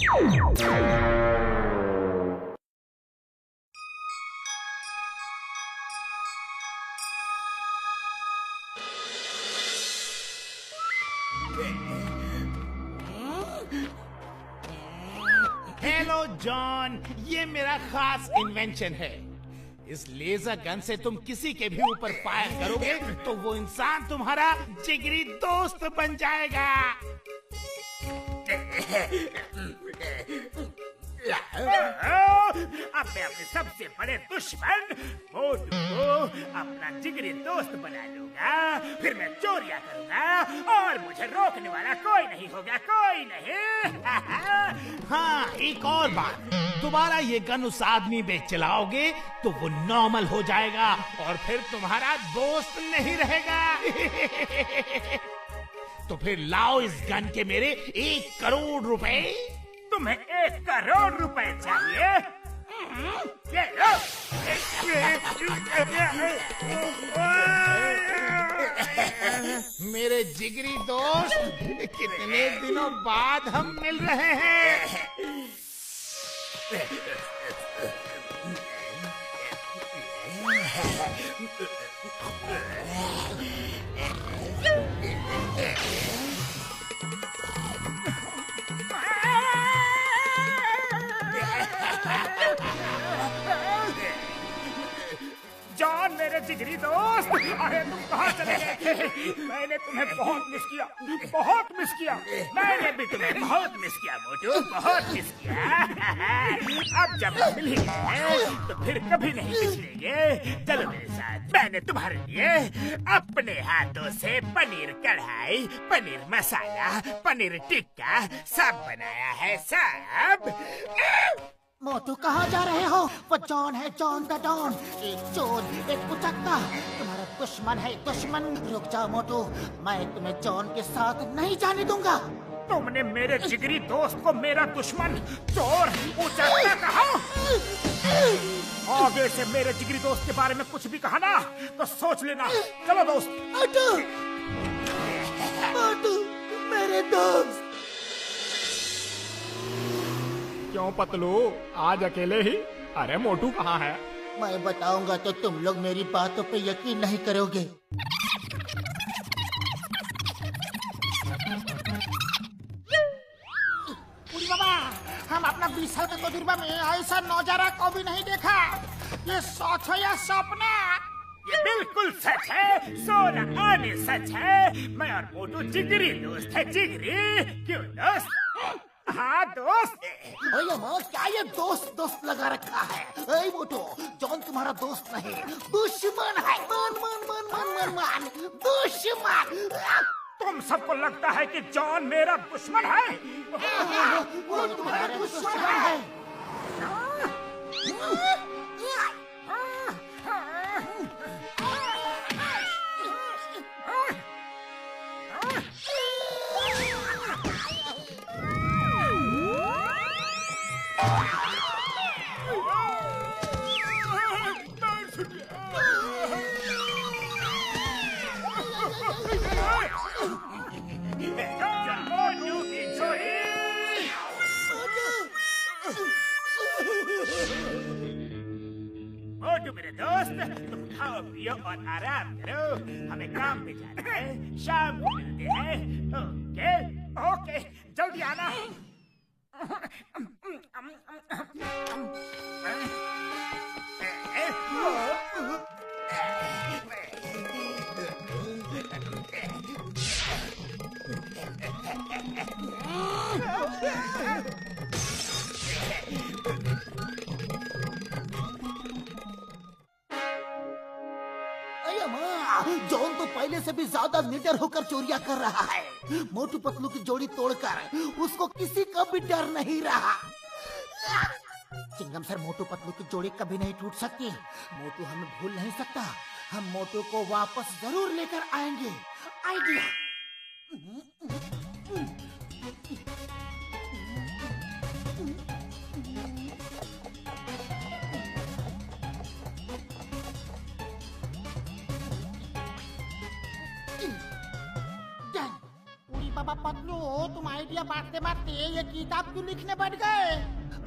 Hello John, ये मेरा खास इन्वेंशन है। इस लेजर गन से तुम किसी के भी ऊपर फायर करोगे तो वो इंसान तुम्हारा जिगरी दोस्त बन जाएगा। अब मैं अपने सबसे बड़े दुश्मन मोटू को अपना जिगरी दोस्त बना लूंगा, फिर मैं चोरियां करूंगा और मुझे रोकने वाला कोई नहीं होगा, कोई नहीं। हाँ, एक और बात, दोबारा ये गन उस आदमी पे चलाओगे तो वो नॉर्मल हो जाएगा और फिर तुम्हारा दोस्त नहीं रहेगा। तो फिर लाओ इस गन के मेरे 1 करोड़ रुपए। तुम्हें 1 करोड़ रुपए चाहिए? ये लो। मेरे जिगरी दोस्त, कितने दिनों बाद हम मिल रहे हैं। जॉन मेरे जिगरी दोस्त, अरे तुम कहाँ चले गए? मैंने तुम्हें बहुत मिस किया, बहुत मिस किया। मैंने भी तुम्हें बहुत मिस किया मोटू, बहुत मिस किया। अब जब हम मिल ही गए तो फिर कभी नहीं पिछलेंगे। चलो मेरे साथ, मैंने तुम्हारे लिए अपने हाथों से पनीर कढ़ाई, पनीर मसाला, पनीर टिक्का सब बनाया है, सब। मोटू कहाँ जा रहे हो? वो जॉन है, जॉन द डॉन, एक चोर, एक कुचक्का, तुम्हारा दुश्मन है, दुश्मन। रुक जाओ मोटू, मैं तुम्हें जॉन के साथ नहीं जाने दूंगा। तुमने मेरे जिगरी दोस्त को मेरा दुश्मन, चोर, कुचक्का कहा? आगे से मेरे जिगरी दोस्त के बारे में कुछ भी कहा ना तो सोच लेना। चलो दोस्त। मोटू, मेरे दोस्त। क्यों पतलू, आज अकेले ही? अरे मोटू कहाँ है? मैं बताऊंगा तो तुम लोग मेरी बातों पे यकीन नहीं करोगे। बाबा, हम अपना 20 साल के तजुर्बा में ऐसा नौजरा को भी नहीं देखा। ये सच है या सपना? ये बिल्कुल सच है, सोना आने सच है। मैं और मोटू जिगरी दोस्त है, जिगरी। क्यों दोस्त? हाँ दोस्त। ओए माँ, क्या ये दोस्त दोस्त लगा रखा है? ए मोटू, जॉन तुम्हारा दोस्त नहीं, दुश्मन है। मान मान मान मान मान मान, दुश्मन। तुम सबको लगता है कि जॉन मेरा दुश्मन है? वो तुम्हारा दुश्मन है। मोटू मेरे दोस्त, तुम खाओ पियो और आराम करो। हमें काम पे जाना है, शाम को मिलते हैं। ओके ओके, जल्दी आना। जॉन तो पहले से भी ज्यादा निडर होकर चोरियां कर रहा है। मोटू पतलू की जोड़ी तोड़कर उसको किसी का भी डर नहीं रहा। चिंगम सर, मोटू पतलू की जोड़ी कभी नहीं टूट सकती। मोटू हमें भूल नहीं सकता। हम मोटू को वापस जरूर लेकर आएंगे। आइडिया। पतलू, तुम आइडिया बांटते बांटते ये किताब क्यों लिखने बैठ गए?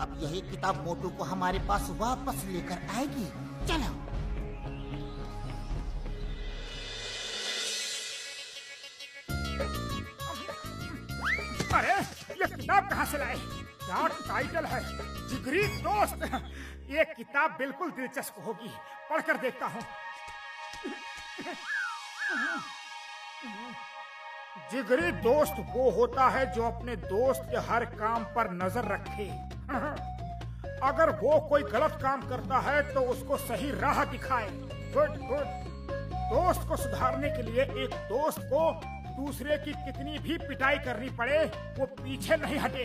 अब यही किताब मोटू को हमारे पास वापस लेकर आएगी। चलो। अरे ये किताब कहाँ से लाए? क्या टाइटल है, जिगरी दोस्त। ये किताब बिल्कुल दिलचस्प होगी, पढ़कर देखता हूँ। जिगरी दोस्त वो होता है जो अपने दोस्त के हर काम पर नजर रखे। अगर वो कोई गलत काम करता है तो उसको सही राह दिखाए। Good good. दोस्त को सुधारने के लिए एक दोस्त को दूसरे की कितनी भी पिटाई करनी पड़े वो पीछे नहीं हटे,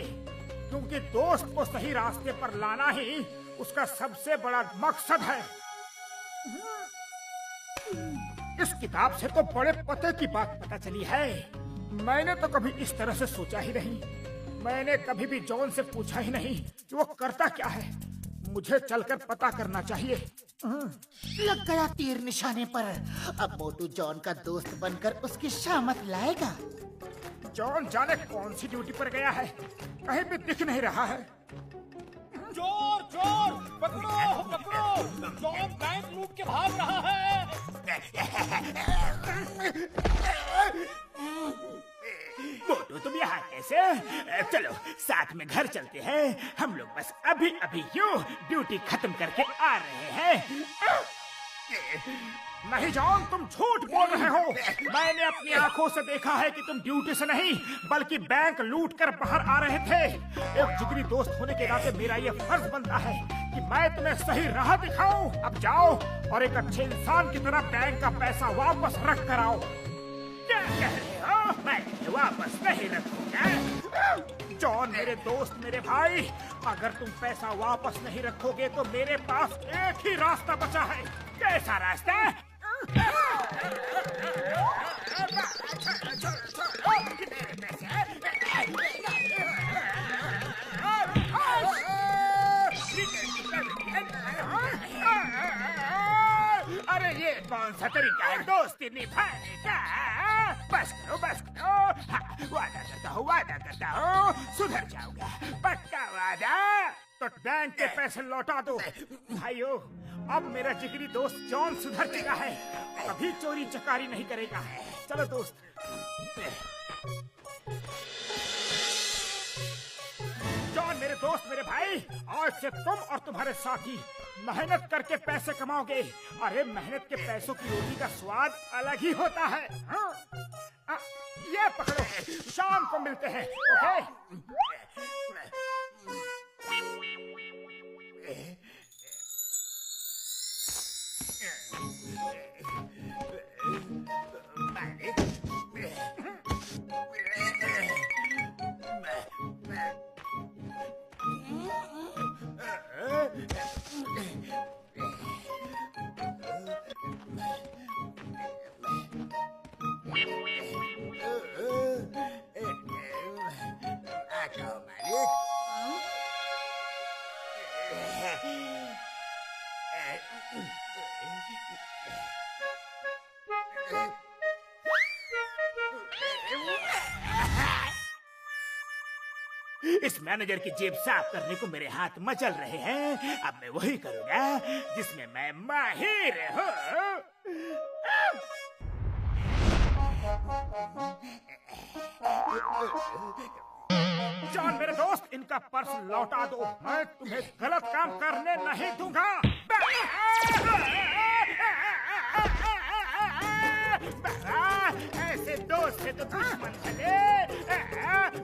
क्योंकि दोस्त को सही रास्ते पर लाना ही उसका सबसे बड़ा मकसद है। इस किताब से तो बड़े पते की बात पता चली है। मैंने तो कभी इस तरह से सोचा ही नहीं। मैंने कभी भी जॉन से पूछा ही नहीं कि वो करता क्या है। मुझे चलकर पता करना चाहिए। लग गया तीर निशाने पर। अब मोटू जॉन का दोस्त बनकर उसकी शामत लाएगा। जॉन जाने कौन सी ड्यूटी पर गया है, कहीं भी दिख नहीं रहा है। चोर चोर पकड़ो पकड़ो, जॉन बैंक लूट के भाग रहा है। मोटू तुम यहाँ कैसे? चलो साथ में घर चलते हैं। हम लोग बस अभी अभी यूं ड्यूटी खत्म करके आ रहे हैं। नहीं जॉन, तुम झूठ बोल रहे हो। मैंने अपनी आंखों से देखा है कि तुम ड्यूटी से नहीं बल्कि बैंक लूट कर बाहर आ रहे थे। एक जिगरी दोस्त होने के नाते मेरा ये फर्ज बनता है कि मैं तुम्हें सही राह दिखाऊं। अब जाओ और एक अच्छे इंसान की तरह बैंक का पैसा वापस रख कर आओ। क्या कह रहे हो? मैं वापस नहीं रखूंगा। जॉन मेरे दोस्त, मेरे भाई, अगर तुम पैसा वापस नहीं रखोगे तो मेरे पास एक ही रास्ता बचा है। कैसा रास्ता? अरे ये कौन सा तरीका है दोस्ती निभाने का? बस करो बस करो। हाँ, वादा करता हूँ सुधर जाऊंगा, पक्का वादा। तो बैंक के पैसे लौटा दो। भाइयों, अब मेरा जिगरी दोस्त जॉन सुधर चुका है, कभी चोरी चकारी नहीं करेगा। चलो दोस्त। जॉन मेरे दोस्त, मेरे भाई, आज से तुम और तुम्हारे साथी मेहनत करके पैसे कमाओगे। अरे मेहनत के पैसों की रोटी का स्वाद अलग ही होता है। हाँ? ये पकड़ो, शाम को मिलते हैं। ओके? इस मैनेजर की जेब साफ करने को मेरे हाथ मचल रहे हैं। अब मैं वही करूंगा जिसमें मैं माहिर हूँ। जॉन मेरे दोस्त, इनका पर्स लौटा दो। मैं तुम्हें गलत काम करने नहीं दूंगा। ऐसे दोस्त से तो दुश्मन भले।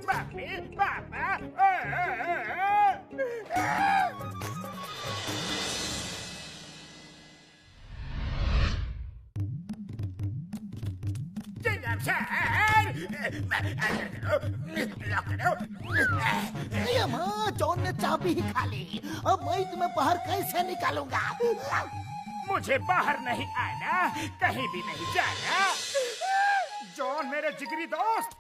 बापी पापा। जॉन ने चाबी ही खा ली। अब मैं तुम्हें बाहर कैसे निकालूंगा? मुझे बाहर नहीं आना, कहीं भी नहीं जाना। जॉन मेरे जिगरी दोस्त,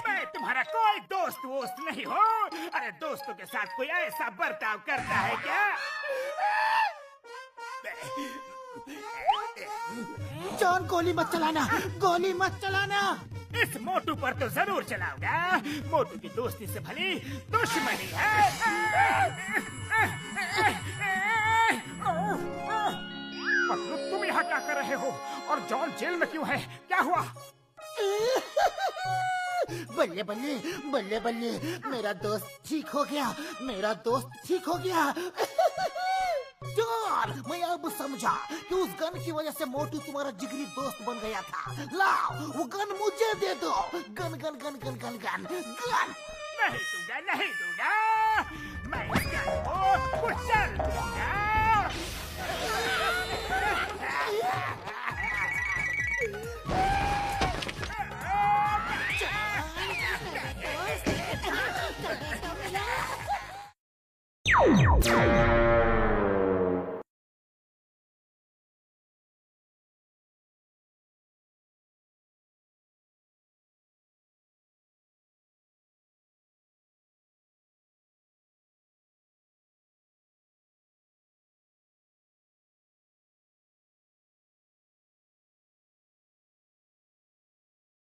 मैं तुम्हारा कोई दोस्त नहीं हो। अरे दोस्तों के साथ कोई ऐसा बर्ताव करता है क्या? जॉन गोली मत चलाना, गोली मत चलाना। इस मोटू पर तो जरूर चलाऊंगा। मोटू की दोस्ती से भली दुश्मनी है। पतलू, तुम यहाँ क्या कर रहे हो? और जॉन जेल में क्यों है? क्या हुआ? बल्ले बल्ले बल्ले बल्ले, मेरा दोस्त ठीक हो गया, मेरा दोस्त ठीक हो गया। जॉन, मैं अब समझा कि उस गन की वजह से मोटू तुम्हारा जिगरी दोस्त बन गया था। लाओ वो गन मुझे दे दो। Gun gun gun gun gun gun gun. नहीं दूंगा, नहीं दूंगा। मैं इस गन को कुचल दूंगा। Jump!